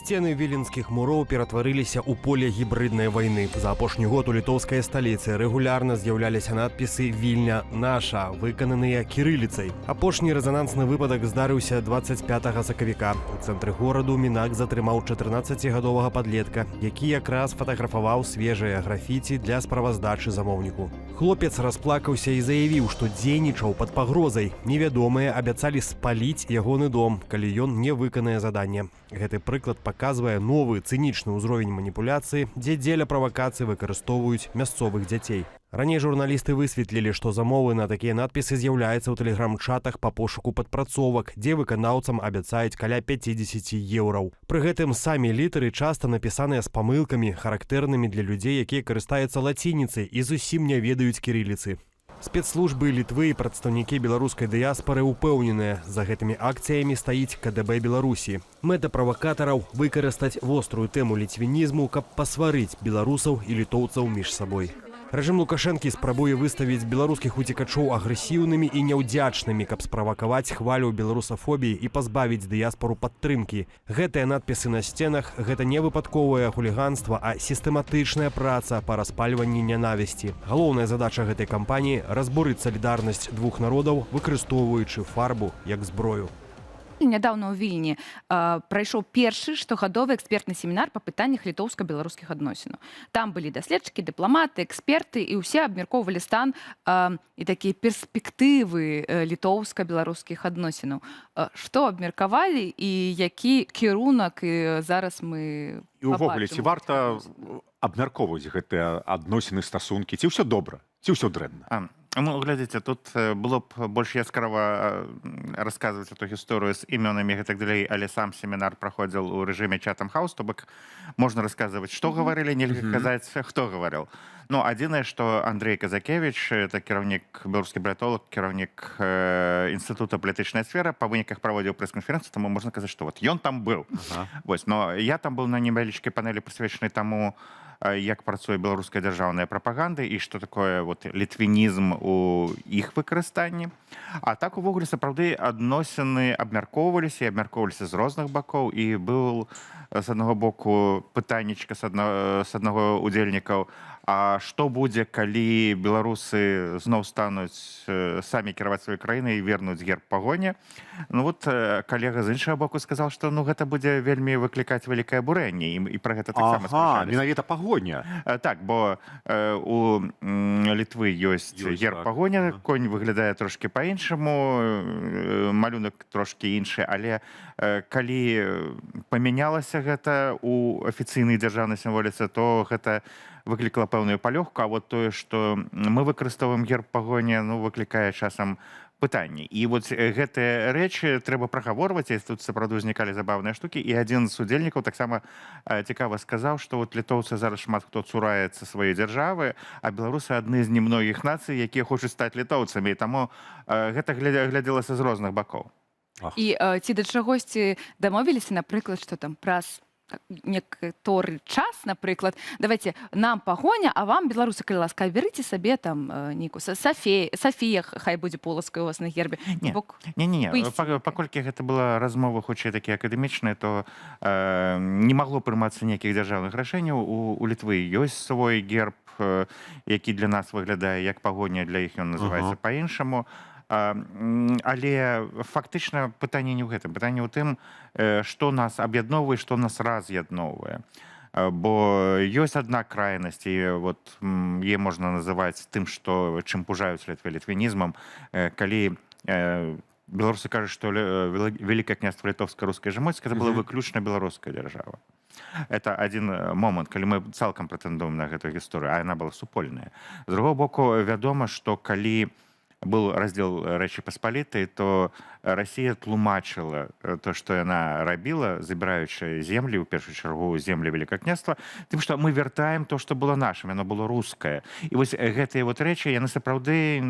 Сцены віленскіх муроў ператварыліся ў поле гібрыднай вайны. За апошні год у літоўскай сталіцы рэгулярна з'яўляліся надпісы «Вільня наша», выкананыя кірыліцай. Апошні рэзанансны выпадак здарыўся 25 сакавіка. У цэнтры гораду Мінак затрымаў 14гадовага падлетка, які якраз фатаграфаваў свежыя графіці для справаздачы замоўніку. Хлопец расплакаўся і заявіў, што дзейнічаў пад пагрозай. Невядомыя абяцалі спаліць ягоны дом, калі ён не выканае заданне. Гэты прыклад паказвае новы цынічны ўзровень маніпуляцыі, дзе дзеля правакацыі выкарыстоўваюць мясцовых дзяцей. Раней журналісты высветлілі, што замовы на такія надпісы з'яўляюцца ў тэлеграм-чатах па пошуку падпрацовак, дзе выканаўцам абяцаюць каля 50 еўраў. Пры гэтым самі літары часта напісаныя з памылкамі, характэрнымі для людзей, якія карыстаюцца лацініцай і зусім не ведаюць кірыліцы. Спецслужбы Літвы і прадстаўнікі беларускай дыяспары ўпэўненыя, за гэтымі акцыямі стаіць КДБ Беларусі. Мэта правакатараў – выкарыстаць вострую тэму ліцвінізму, каб пасварыць беларусаў і літоўцаў між сабой. Рэжым Лукашэнкі спрабуе выставіць беларускіх уцекачоў агрэсіўнымі і няўдзячнымі, каб справакаваць хвалю беларусафобіі і пазбавіць дыяспару падтрымкі. Гэтыя надпісы на сценах – гэта не выпадковае хуліганства, а сістэматычная праца па распальванні нянавісці. Галоўная задача гэтай кампаніі – разбурыць салідарнасць двух народаў, выкарыстоўваючы фарбу як зброю. Нядаўна ў Вільні прайшоў першы штогадовы экспертны семінар па пытаннях літоўска-беларускіх адносінаў. Там былі даследчыкі, дыпламаты, эксперты, і ўсе абмяркоўвалі стан і такія перспектывы літоўска-беларускіх адносінаў. Што абмеркавалі і які кірунак зараз мы І ўвогуле, ці варта абмяркоўваць гэтыя адносіны, стасункі, ці ўсё добра, ці ўсё дрэнна? Ну, глядзіце, тут было б больш яскрава расказваць эту гісторыю з імёнамі і так далей, але сам семінар праходзіў у рэжыме Chatham House, то бок можна расказваць, што гаварылі, нельга казаць, хто гаварыў. Ну, адзінае, што Андрэй Казакевіч, это кіраўнік, беларускі брытолог, кіраўнік інстытута палітычная сфера, па выніках праводзіў прэс-канферэнцыю, таму можна казаць, што вот ён там быў. Вось, но я там быў на невялічкай панелі, прысвечанай таму, як працуе беларуская дзяржаўная прапаганда і што такое вот літвінізм у іх выкарыстанні. А так увогуле сапраўды адносіны абмяркоўваліся і абмяркоўваліся з розных бакоў, і быў з аднаго боку пытаннічка з аднаго удзельнікаў: а што будзе, калі беларусы зноў стануць самі кіраваць сваёй краінай і вернуць герб пагоні? Ну вот калега з іншага боку сказаў, што ну гэта будзе вельмі выклікаць вялікае абурэнне, і пра гэта таксама спрачаліся. Менавіта пагоня. Так, бо у Літвы ёсць герб пагоня, конь выглядае трошкі па-іншаму, малюнак трошкі іншы, але калі памянялася гэта у афіцыйнай дзяржаўнай сімволіцы, то гэта выклікала пэўную палёгку, а вот тое, што мы выкарыстоўваем герб пагоні, ну, выклікае часам пытанні. І вот гэтыя рэчы трэба прагаворваць, і тут сапраўды ўзнікалі забаўныя штукі, і адзін з удзельнікаў таксама цікава сказаў, што вот літоўцы зараз шмат хто цураецца сваёй дзяржавы, а беларусы адны з немногіх нацый, якія хочуць стаць літоўцамі, і таму гэта глядзелася з розных бакоў. І ці да чагосьці дамовіліся, напрыклад, што там праз некаторы час, напрыклад, давайте нам пагоня, а вам, беларусы, калі ласка, берыце сабе там нейкую Сафія, хай будзе поласкай у вас на гербе. Не, паколькі гэта была размова хутчэй такія акадэмічныя, то не магло прымацца ніякіх дзяржаўных рашэнняў. У Літвы ёсць свой герб, які для нас выглядае як пагоня, для іх ён называецца па-іншаму. Але фактычна пытанне не ў гэтым. Пытанне ў тым, што нас аб'ядноўвае, што нас раз'ядноўвае. Бо ёсць адна крайнасць, і вот яе можна называць тым, чым пужаюць літвінізмам, калі беларусы кажуць, што Вялікае княства літоўска-рускае жамойцкае, гэта была выключна беларуская дзяржава. Это адзін момант, калі мы цалкам прэтэндуем на гэтую гісторыю, а яна была супольная. З другого боку, вядома, што калі был раздзел Рэчы Паспалітай, то Расія тлумачыла то, што яна рабіла, забіраючы землі, у першую чаргу землі Вялікага княства, тым, што мы вяртаем то, што было нашым, яно было рускае. І вось гэтыя вот рэчы, яны сапраўды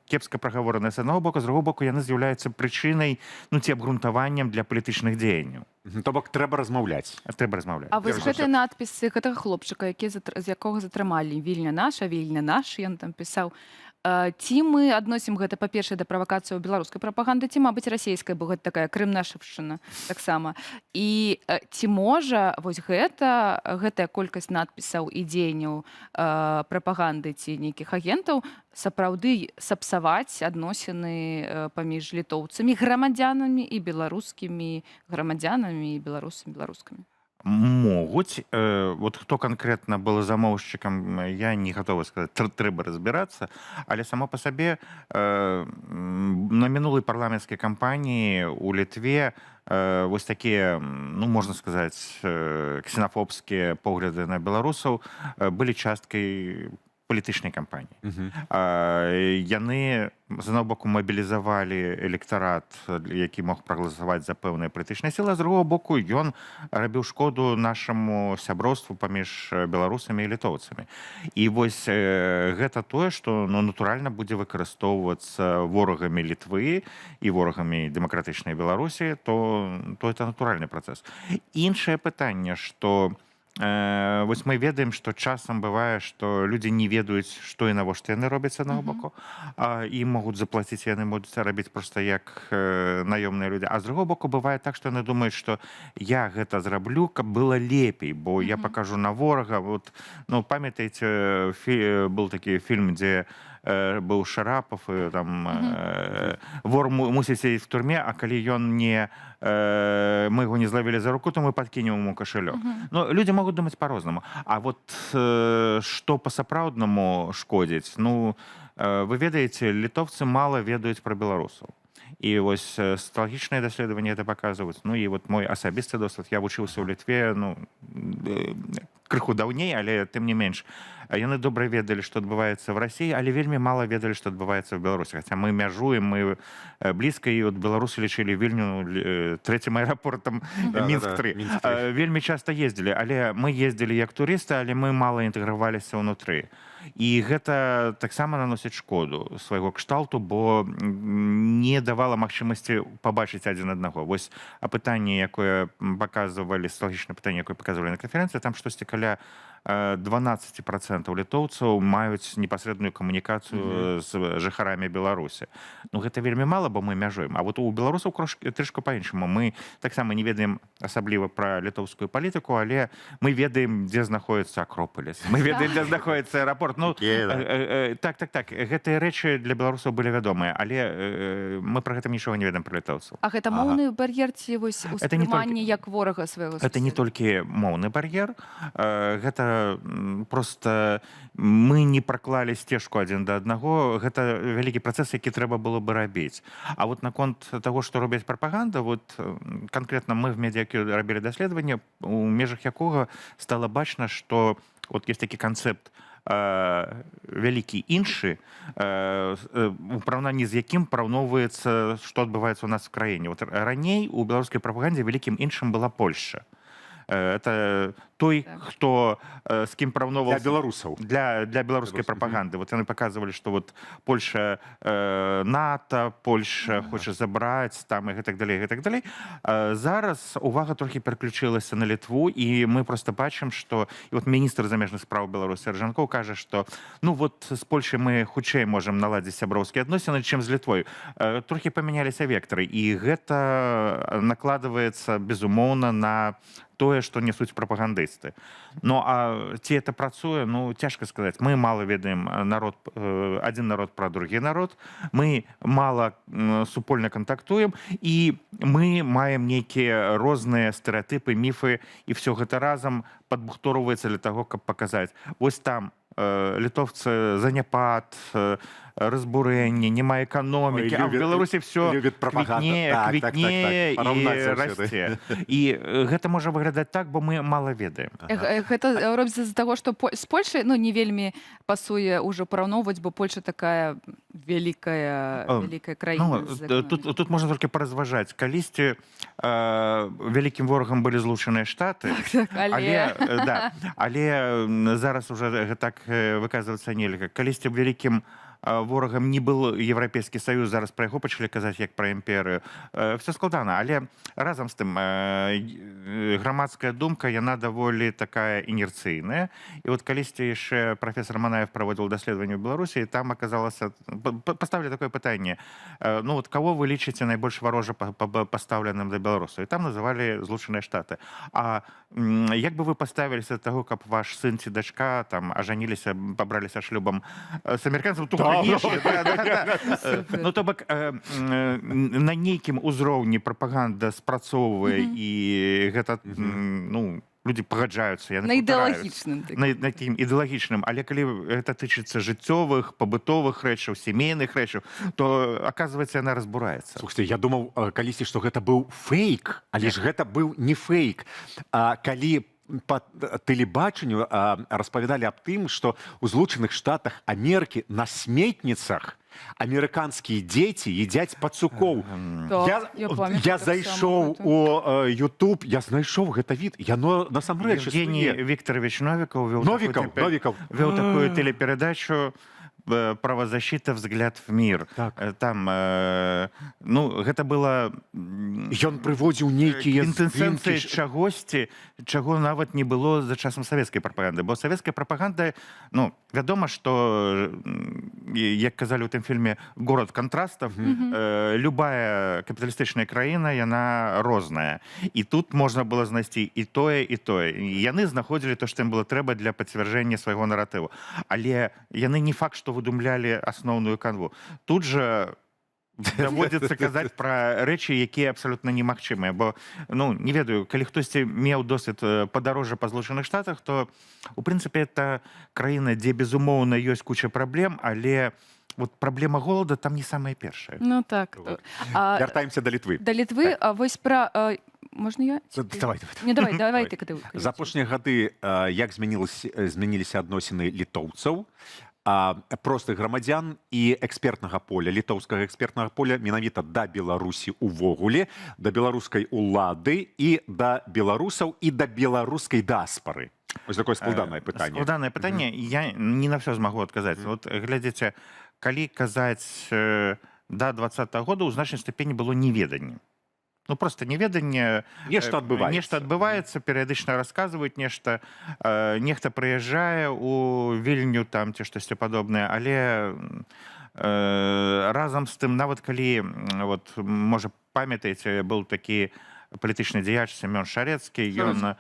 кепска прагавораныя з аднаго боку, з другого боку яны з'яўляюцца прычынай, ці абгрунтаваннем для палітычных дзеянняў. То бок трэба размаўляць. Трэба размаўляць. А вось гэтыя надпісы гэтага хлопчыка, з якога затрымалі «Вільня наша», «Вільня наш», ён там пісаў, Ці мы адносім гэта, па-першае, да правакацыі беларускай прапаганды, ці, мабыць, расійскай, бо гэта такая крымнашыўшчына таксама. І ці можа вось гэтая колькасць надпісаў і дзеянняў прапаганды ці нейкіх агентаў сапраўды сапсаваць адносіны паміж літоўцамі, грамадзянамі і беларускімі грамадзянамі і беларускамі? Могуць. Вот хто канкрэтна был замоўшчыкам, я не гатовы сказаць, трэба разбірацца, але само па сабе на мінулай парламенцкай кампаніі у Літве вось такія, ну, можна сказаць, ксенафобскія погляды на беларусаў былі часткай палітычнай кампаніі. Яны, з аднаго боку, мабілізавалі электарат, які мог прагаласаваць за пэўныя палітычныя сілы, а з другого боку, ён рабіў шкоду нашаму сяброўству паміж беларусамі і літоўцамі. І вось гэта тое, што, ну, натуральна будзе выкарыстоўвацца ворагамі Літвы і ворагамі дэмакратычнай Беларусі, то это натуральны працэс. Іншае пытанне, што вось мы ведаем, што часам бывае, што людзі не ведаюць, што і навошта яны робяць з аднаго боку, і могуць заплаціць, яны могуць рабіць проста як наёмныя людзі. А з другого боку бывае так, што яны думаюць, што я гэта зраблю, каб было лепей, бо я пакажу на ворага. Вот, ну, памятаеце, был такі фільм, дзе быў Шарапов, і там вор мусіць сядзець в турме, а калі ён не мы яго не злавілі за руку, то мы падкінем ему кашалёк. Ну, людзі могуць думаць па-рознаму. А вот што па-сапраўднаму шкодзіць? Ну, вы ведаеце, літоўцы мала ведаюць пра беларусаў. І вось сацыялагічныя даследаванні это паказваюць. Ну, і вот мой асабісты досвед, я вучыўся ў Літве, ну, крыху даўней, але тым не менш. Яны добра ведалі, што адбываецца в Расіі, але вельмі мала ведалі, што адбываецца в Беларусі. Хаця мы мяжуем, мы блізка, і от беларусы лічылі Вільню трэцім аэрапортам Мінск-3. Вельмі часта ездзілі, але мы ездзілі як турысты, але мы мала інтэграваліся ўнутры. І гэта таксама наносіць шкоду свайго кшталту, бо не давала магчымасці пабачыць адзін аднаго. Вось апытанне, якое паказвалі, сацыялагічнае пытанне, якое паказвалі на канферэнцыі, там штосьці каля 12% літоўцаў маюць непасрэдную камунікацыю з жыхарамі Беларусі. Ну, гэта вельмі мала, бо мы мяжуем. А вот у беларусаў трышку па-іншаму. Мы таксама не ведаем асабліва пра літоўскую палітыку, але мы ведаем, дзе знаходіцца Акропаліс. Мы ведаем, дзе знаходіцца аэрапорт. Ну, так. Гэтыя рэчы для беларусаў былі вядомыя, але мы пра гэта нічога не ведаем пра літоўцаў. А гэта моўны бар'ер ці вось успрыманне як ворага свайго? Это не толькі моўны бар'ер, гэта просто мы не праклалі сцежку адзін да аднаго. Гэта вялікі працэс, які трэба было бы рабіць. А вот наконт таго, што робяць прапаганда, вот канкрэтна мы в медыакі рабілі даследаванне, у межах якога стала бачна, што вот ёсць такі канцэпт вялікі іншы, у параўнанні з якім параўноўваецца, што адбываецца ў нас в краіне. Вот раней у беларускай прапагандзе вялікім іншым была Польша. Это той, хто з кім параўноўваўся для беларусаў, для беларускай прапаганды. Вот яны паказвалі, што вот Польша НАТО, Польша хоча забраць там і гэтак далей. Зараз увага трохі пераключылася на Літву, і мы просто бачым, што і вот міністр замежных спраў Беларусі Ржанкоў кажа, што ну вот з Польшай мы хутчэй можам наладзіць сяброўскія адносіны, чым з Літвой. Трохі памяняліся вектары, і гэта накладваецца безумоўна на тое, што несуць прапагандысты. Ну, а ці это працуе? Ну, цяжка сказаць. Мы мала ведаем адзін народ пра другі народ, мы мала супольна кантактуем, і мы маем нейкія розныя стэрэатыпы, міфы, і все гэта разам падбухторваецца для таго, каб паказаць. Вось там літоўцы заняпад, разбурэнне, няма эканомікі, а в Беларусі все квітнее і расце. І гэта можа выглядаць так, бо мы мала ведаем. Гэта робіцца з-за таго, што з Польшай не вельмі пасуе ўжо параўноўваць, бо Польша такая вялікая краіна. Тут можна толькі паразважаць. Калісьці вялікім ворагам былі Злучаныя Штаты, але зараз уже так выказвацца нельга. Калісьці вялікім ворагам не был Еўрапейскі Саюз, зараз пра яго пачалі казаць як пра імперыю. Все складана, але разам з тым грамадская думка, яна даволі такая інерцыйная. І вот калісьці яшчэ прафесор Манаев праводзіў даследаванне ў Беларусі, і там аказалася, паставілі такое пытанне, ну вот кого вы лічыце найбольш варожа пастаўленым да беларусаў? І там называлі Злучаныя Штаты. А як бы вы паставіліся да таго, каб ваш сын ці дачка там ажаніліся, пабраліся шлюбам з амерыканцам? Ну, то бок, на нейкім узроўні прапаганда спрацоўвае, і гэта, ну, людзі пагаджаюцца, яны на ідэалагічным. на такім ідэалагічным, але калі гэта тычыцца жыццёвых, пабытовых рэчаў, сямейных рэчаў, то, аказваецца, яна разбураецца. Слухайте, я думаў калісьці, што гэта быў фейк, але ж гэта быў не фейк. Калі по тэлебачанню распавядалі аб тым, што ў Злучаных Штатах Амерыкі на сметніцах амерыканскія дзеці едзяць пацукоў. Я зайшоў у YouTube, я знайшоў гэта від, яно насамрэч Евгений Викторович Новиков вёў такую телепередачу «Правозащита. Взгляд в мир». Так. Там, ну, гэта было... Ён прыводзіў нейкія інтэнсэнцыі чагосьці, чаго нават не было за часам савецкай прапаганды. Бо савецкая прапаганда, ну, вядома, што, як казалі ў тым фільме «Город контрастов», любая капіталістычная краіна, яна розная. І тут можна было знайсці і тое, і тое. І яны знаходзілі то, што ім было трэба для пацвярджэння свайго наратыву. Але яны не факт, што выдумлялі асноўную канву. Тут жа даводзіцца казаць пра рэчы, якія абсалютна немагчымыя. Бо, ну, не ведаю, калі хтосьці меў досвед падарожжа па Злучаных Штатах, то, у прынцыпе, это краіна, дзе, безумоўна, ёсць куча праблем, але вот праблема голода там не самая першая. Ну так. Вяртаемся да Літвы. Да Літвы, вось пра... Можна я? Давай ты. За апошнія гады як змяніліся адносіны літоўцаў, простых грамадзян і экспертнага поля, літоўскага экспертнага поля менавіта да Беларусі увогуле, да беларускай улады і да беларусаў і да беларускай дыаспары. Ось такое складанае пытанне. Складанае пытанне, я не на все змагу адказаць. Вот глядзіце, калі казаць да 20-го года, у значнай ступені было неведанне. Ну, просто неведанне... Нешта адбываецца. Нешта адбываецца, перыядычна расказваюць нешта. Нехта прыязджае у Вільню там ці штосьці падобнае, але разам з тым, нават калі, вот, можа, памятаеце, быў такі палітычны дзеяч Семён Шарэцкі, ён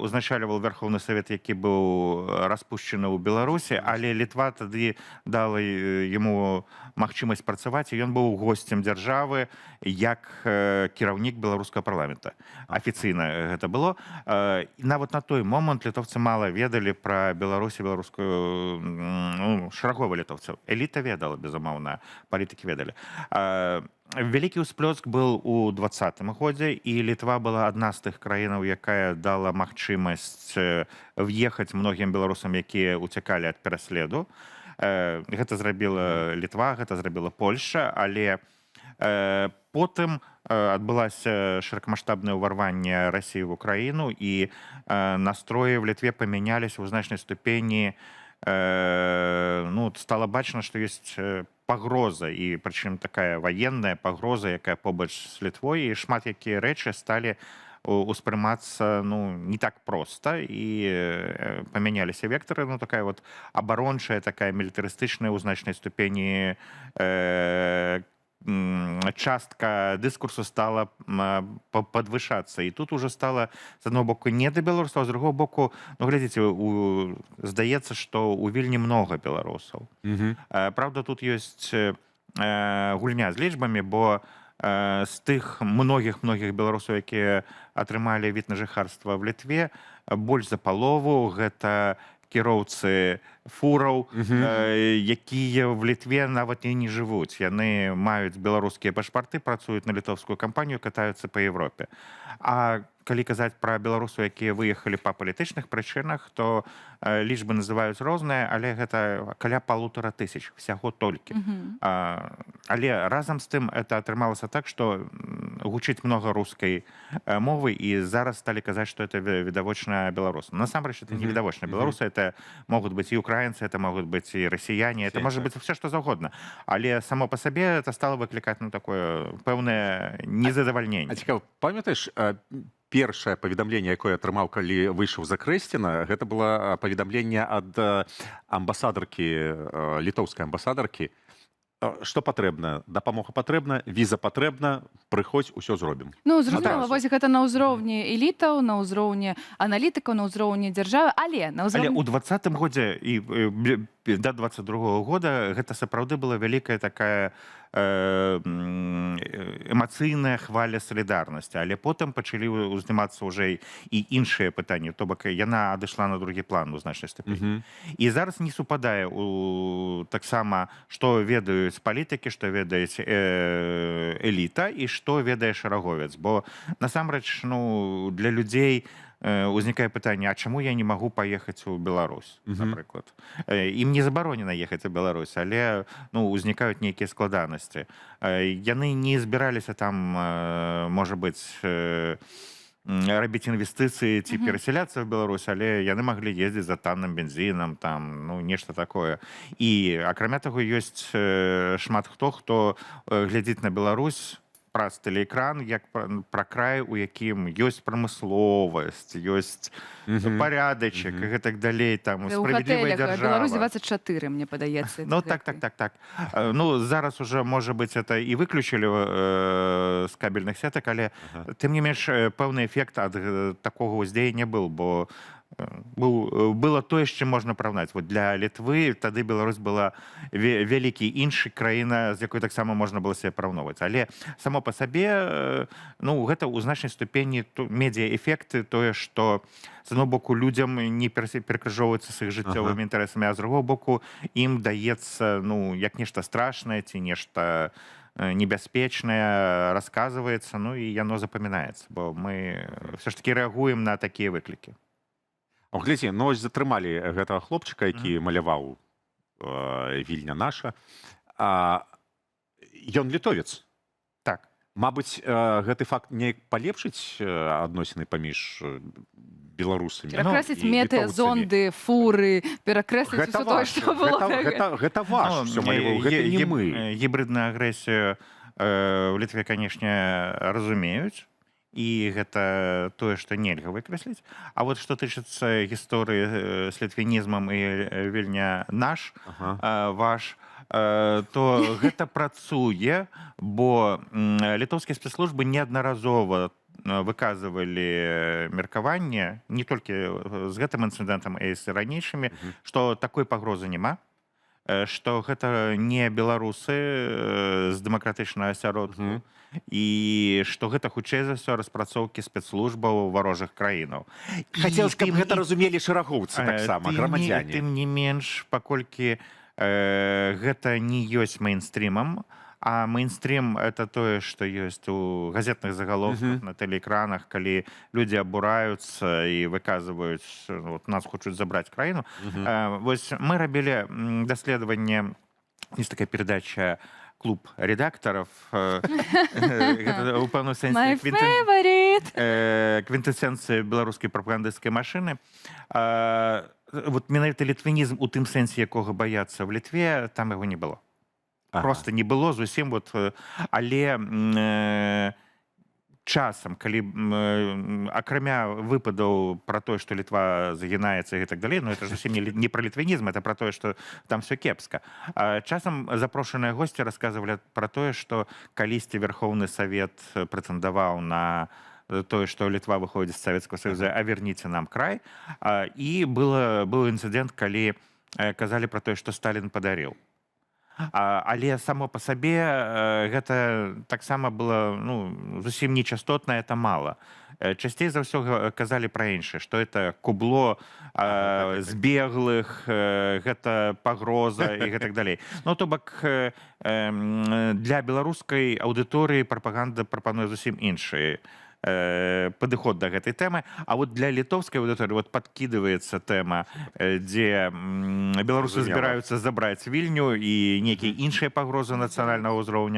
узначальваў Верховны Савет, які быў распушчаны ў Беларусі, але Літва тады дала яму магчымасць працаваць, і ён быў госцем дзяржавы як кіраўнік беларускага парламента. Афіцыйна гэта было. І нават на той момант літоўцы мала ведалі пра Беларусь і беларускую, ну, шарагова літоўцаў. Эліта ведала, безумоўна, палітыкі ведалі. Вялікі ўсплёск быў у 20-м годзе, і Літва была адна з тых краінаў, якая дала магчымасць в'ехаць многім беларусам, якія уцякалі ад пераследу. Гэта зрабіла Літва, гэта зрабіла Польшча, але потым адбылася шырокамаштабнае ўварванне Расіі ў Украіну, і настроі в Літве памяняліся ў значнай ступені. Ну, стала бачна, што ёсць пагроза, і прычым такая ваенная пагроза, якая побач з Літвой, і шмат якія рэчы сталі успрымацца, ну, не так проста, і памяняліся вектары. Ну, такая вот абарончая, такая мілітарыстычная ў значнай ступені частка дыскурсу стала падвышацца. І тут уже стала, з аднаго боку, не да беларусаў, а з другого боку, ну, глядзіце, здаецца, што ў Вільні многа беларусаў. Правда, тут ёсць гульня з лічбамі, бо з тых многіх беларусаў, якія атрымалі від на жыхарства в Літве, больш за палову гэта кіроўцы фураў, якія в Літве нават і не жывуць. Яны маюць беларускія пашпарты, працуюць на літоўскую кампанію, катаюцца па Европе. А калі казаць пра беларусаў, якія выехалі па палітычных прычынах, то лічбы называюць розныя, але гэта каля 1500 всяго толькі. Але разам з тым это атрымалася так, што гучыць многа рускай мовы, і зараз сталі казаць, што это відавочна беларусы. Насамрэч, это не відавочна беларусы, это могуць быць і украінцы, это могуць быць і расіяне, это можа быць все, што заўгодна. Але само па сабе это стало выклікаць такое пэўнае незадавальненне. А цікава, памятаеш, першае паведамленне, якое атрымаў, калі выйшаў за Крэсціна, гэта было паведамленне ад амбасадаркі, літоўскай амбасадаркі. Што патрэбна? Дапамога патрэбна, віза патрэбна, прыходзь, усё зробім. Ну, зразумела, вось гэта на ўзроўні элітаў, на ўзроўні аналітыкаў, на ўзроўні дзяржавы, але на Але ўзроўні... ў 20-м годзе і да 22-го года гэта сапраўды была вялікая такая эмацыйная хваля салідарнасці, але потым пачалі ўздымацца ўжо і іншыя пытанні, то бок яна адышла на другі план у значнай ступені. І зараз не супадае таксама, што ведаюць палітыкі, што ведаюць эліта і што ведае шараговец, бо насамрэч, ну, для людзей узнікае пытанне, а чаму я не магу паехаць у Беларусь, напрыклад. Ім не забаронена ехаць у Беларусь, але узнікаюць нейкія складанасці. Яны не збіраліся там, можа быць, рабіць інвестыцыі ці перасяляцца ў Беларусь, але яны маглі ездзіць за танным бензінам, там, нешта такое. І, акрамя таго, ёсць шмат хто глядзіць на Беларусь праз тэлеэкран, як пра край, у якім ёсць прамысловасць, ёсць парядачак і гэтак далей, там, справядлівая дзяржава. Беларусь 24, мне падаецца. Ну, так. Ну, зараз уже, можа быць, это і выключылі з кабельных сетак, але, тым не менш, пэўны эфект ад такога ўздзеяння быў, бо было тое, з чым можна параўнаць. Для Літвы тады Беларусь была вялікі іншы краіна, з якой таксама можна было себе параўноўваць. Але само па сабе, гэта ў значнай ступені медыа-эфекты, тое, што з аднаго боку людзям не перакрыжоўваюцца з іх жыццёвымі інтарэсамі, а з другога боку ім даецца як нешта страшнае ці нешта небяспечнае расказваецца, і яно запамінаецца, бо мы ўсё ж такі рэагуем на такія выклікі. Глядзі, ось затрымалі гэтага хлопчыка, які маляваў Вільня наша. Ён літовец. Так. Мабыць, гэты факт неяк палепшыць адносіны паміж беларусамі. Перакрэсліць меты, зонды, фуры, перакрэсліць усё тое, што было. Гэта ваш, гэта не мы. Гібридную агрэсію ў Літве, канешне, разумеюць. І гэта тое, што нельга выкрэсліць. А вот што тычыцца гісторыі з літвінізмам і Вільня наш, ваш, то гэта працуе, бо літоўскія спецслужбы неаднаразова выказывалі меркаванне, не толькі з гэтым інцыдэнтам, а і з ранейшымі, што такой пагрозы няма, што гэта не беларусы з дэмакратычнага асяродку, і што гэта хутчэй за ўсё распрацоўкі спецслужбаў варожых краінаў. Хацелось, каб гэта разумелі шарагоўцы таксама, грамадзяне. Тым не менш, паколькі гэта не ёсць мейнстрімам, а мейнстрім — это тое, што ёсць у газетных загаловках, на тэлеэкранах, калі людзі абураюцца і выказваюць, нас хочуць забраць краіну. Вось мы рабілі даследаванне, ёсць такая перадача «Клуб редакторов». У пэўным сэнсе квінтэсенцыя беларускай прапагандысцкай машыны. Менавіта літвінізм у тым сэнсе, якога баяцца в Літве, там яго не было. Просто не было зусім. Але часам, калі акрамя выпадаў пра тое, што Літва загінаецца і так далей, это зусім не пра літвінізм, это пра тое, што там все кепска. Часам запрошаныя госці расказвалі пра тое, што калісьці Верхоўны Савет прэтэндаваў на тое, што Літва выходзіць з Савецкага Саюза, а верніце нам край. І быў інцыдэнт, калі казалі пра тое, што Сталін падарыў. Але само па сабе гэта таксама было зусім нечастотна, это мала. Часцей за ўсё казалі пра іншае, што это кубло збеглых, гэта пагроза і гэтак далей. То бок для беларускай аўдыторыі прапаганда прапануе зусім іншыя падыход да гэтай тэмы. А вот для літоўскай аўдыторыі вот падкідваецца тэма, дзе беларусы Зразумела. збіраюцца забраць Вільню і нейкія іншыя пагрозы нацыянальнага ўзроўня.